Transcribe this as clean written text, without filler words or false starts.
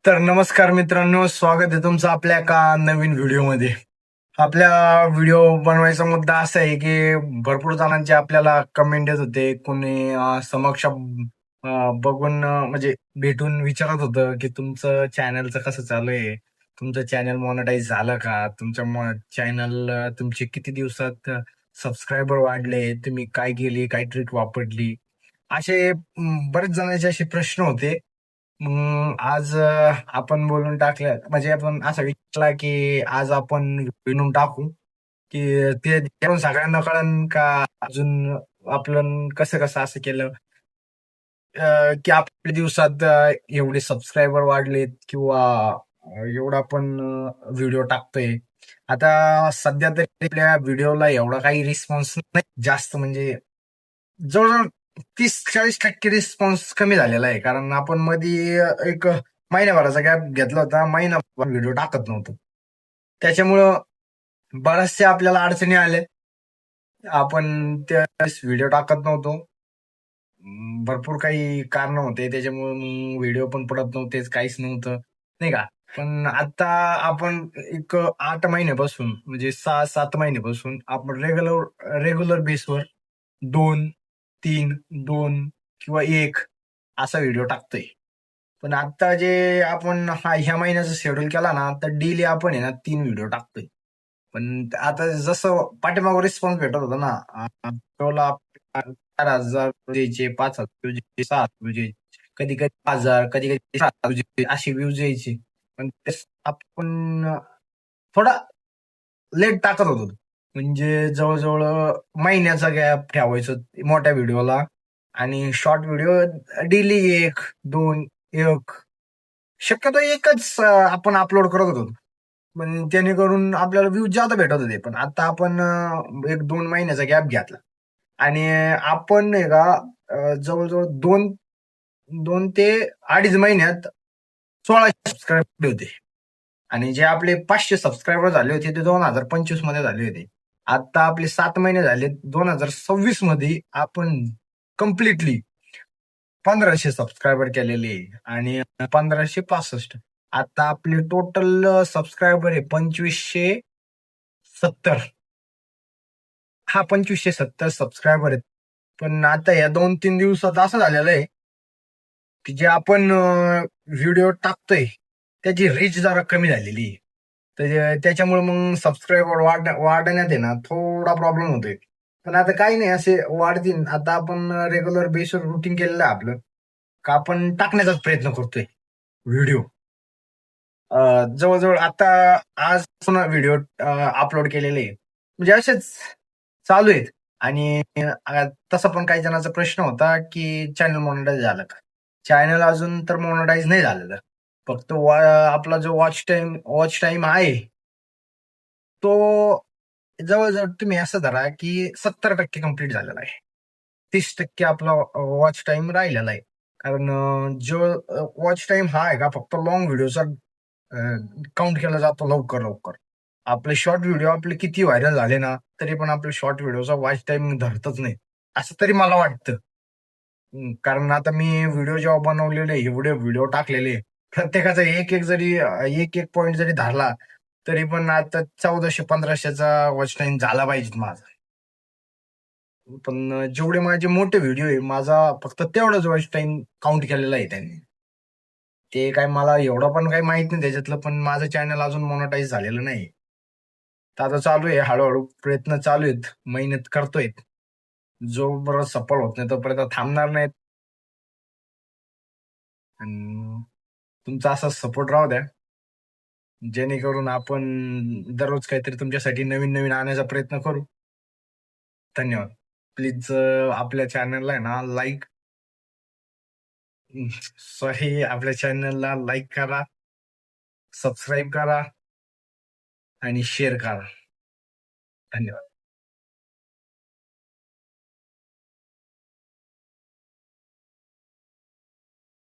तर नमस्कार मित्रांनो, स्वागत आहे तुमचं आपल्या एका नवीन व्हिडिओमध्ये. आपल्या व्हिडिओ बनवायचा मुद्दा असा आहे, की भरपूर जणांचे आपल्याला कमेंट येत होते. कोणी समक्ष बघून म्हणजे भेटून विचारत होतं, की तुमचं चॅनलचं कसं चालू आहे? तुमचं चॅनल मॉनिटाईज झालं का? तुमच्या चॅनल तुमचे किती दिवसात सबस्क्रायबर वाढले? तुम्ही काय केली? काय ट्रिक वापरली? असे बरेच जणांचे असे प्रश्न होते. मग आज आपण बोलून टाकलं म्हणजे आपण असा विचारला, की आज आपण विणून टाकू, की ते जेणेकरून सगळ्यांना कळन का अजून आपण कसं-कसं असं केलं, की आपल्या दिवसात एवढे सबस्क्रायबर वाढलेत किंवा एवढा आपण व्हिडिओ टाकतोय. आता सध्या तरी आपल्या व्हिडिओला एवढा काही रिस्पॉन्स नाही जास्त म्हणजे जवळ-जवळ 30-40% रिस्पॉन्स कमी झालेला आहे. कारण आपण मधी एक महिन्याभराचा गॅप घेतला होता. महिनाभर व्हिडिओ टाकत नव्हतो. त्याच्यामुळं बऱ्याचशा आपल्याला अडचणी आल्या. आपण त्यावेळेस व्हिडिओ टाकत नव्हतो. भरपूर काही कारणं होते. त्याच्यामुळे मग व्हिडिओ पण पडत नव्हते, काहीच नव्हतं, नाही का? पण आता आपण एक 8 महिन्यापासून म्हणजे 6-7 महिन्यापासून आपण रेग्युलर रेग्युलर बेसवर 2, 3, 2 किंवा 1 असा व्हिडिओ टाकतोय. पण आता जे आपण ह्या महिन्याचा शेड्यूल केला ना, तर डेली आपण आहे ना 3 व्हिडिओ टाकतोय. पण आता जसं पाठीमागे रिस्पॉन्स भेटत होता ना, तेवढा 4,000 द्यायचे, 5,000 द्यायचे, 6,000 द्यायचे. कधी-कधी 5,000, कधी-कधी 7,000 असे व्ह्यूज यायचे. पण तेच आपण थोडा लेट टाकत होतो. म्हणजे जवळ-जवळ महिन्याचा गॅप ठेवायचो मोठ्या व्हिडिओला आणि शॉर्ट व्हिडिओ डेली 1, 2, 1 शक्यतो एकच आपण अपलोड करत होतो. पण जेणेकरून आपल्याला व्ह्यूज जादा भेटत होते. पण आता आपण 1-2 महिन्याचा गॅप घेतला आणि आपण नाही का जवळ-जवळ 2 ते 2.5 महिन्यात 1600 सबस्क्रायबर होते. आणि जे आपले 500 सबस्क्रायबर झाले होते ते 2025 मध्ये झाले होते. आता आपले 7 महिने झाले 2026 मध्ये आपण कंप्लीटली 1500 सबस्क्रायबर केलेले आहे आणि 1565. आता आपले टोटल सबस्क्रायबर आहे 2570. हां, 2570 सबस्क्रायबर आहेत. पण आता या 2-3 दिवसात असं झालेलं आहे, की जे आपण व्हिडिओ टाकतोय, त्याची रीच जरा कमी झालेली आहे. तर त्याच्यामुळे मग सबस्क्रायबर वाढण्यात आहे ना थोडा प्रॉब्लेम होतोय. पण आता काही नाही असे वाढतील. आता आपण रेग्युलर बेसवर रुटीन केलेलं आहे आपलं, का आपण टाकण्याचाच प्रयत्न करतोय व्हिडिओ. जवळ-जवळ आता आज पुन्हा व्हिडिओ अपलोड केलेले आहे. म्हणजे असेच चालू आहेत आणि तसा पण काही जणांचा प्रश्न होता, की चॅनल मॉनिटाईज झालं का? चॅनल अजून तर मॉनिटाईज नाही झालेलं. फक्त आपला जो वॉच टाईम आहे, तो जवळ-जवळ तुम्ही असं धरा, की 70% कंप्लीट झालेला आहे. 30% आपला वॉच टाईम राहिलेला आहे. कारण जो वॉच टाईम हा आहे का फक्त लाँग व्हिडिओचा काउंट केला जातो लवकर-लवकर. आपले शॉर्ट व्हिडिओ आपले किती व्हायरल झाले ना, तरी पण आपल्या शॉर्ट व्हिडिओचा वॉच टाईम धरतच नाही. असं तरी मला वाटतं. कारण आता मी व्हिडिओ जेव्हा बनवलेले, एवढे व्हिडिओ टाकलेले, प्रत्येकाचा एक-एक जरी एक-एक पॉइंट जरी धरला, तरी पण आता 1400-1500चा वॉच टाईम झाला पाहिजे माझा. पण जेवढे माझे मोठे व्हिडिओ आहे, माझा फक्त तेवढाच वॉच टाईम काउंट केलेला आहे त्यांनी. ते काय मला एवढं पण काही माहीत नाही त्याच्यातलं, पण माझं चॅनल अजून मोनेटाईज झालेलं नाही. तर आता चालू आहे हळू प्रयत्न चालू आहेत. मेहनत करतोय. जोपर्यंत सफळ होत नाही तोपर्यंत थांबणार नाहीत. अन् तुमचा असाच सपोर्ट राहू द्या. जेणेकरून आपण दररोज काहीतरी तुमच्यासाठी नवीन-नवीन आणण्याचा प्रयत्न करू. धन्यवाद. प्लीज आपल्या चॅनलला आहे ना सॉरी आपल्या चॅनलला लाईक करा, सबस्क्राईब करा आणि शेअर करा. धन्यवाद.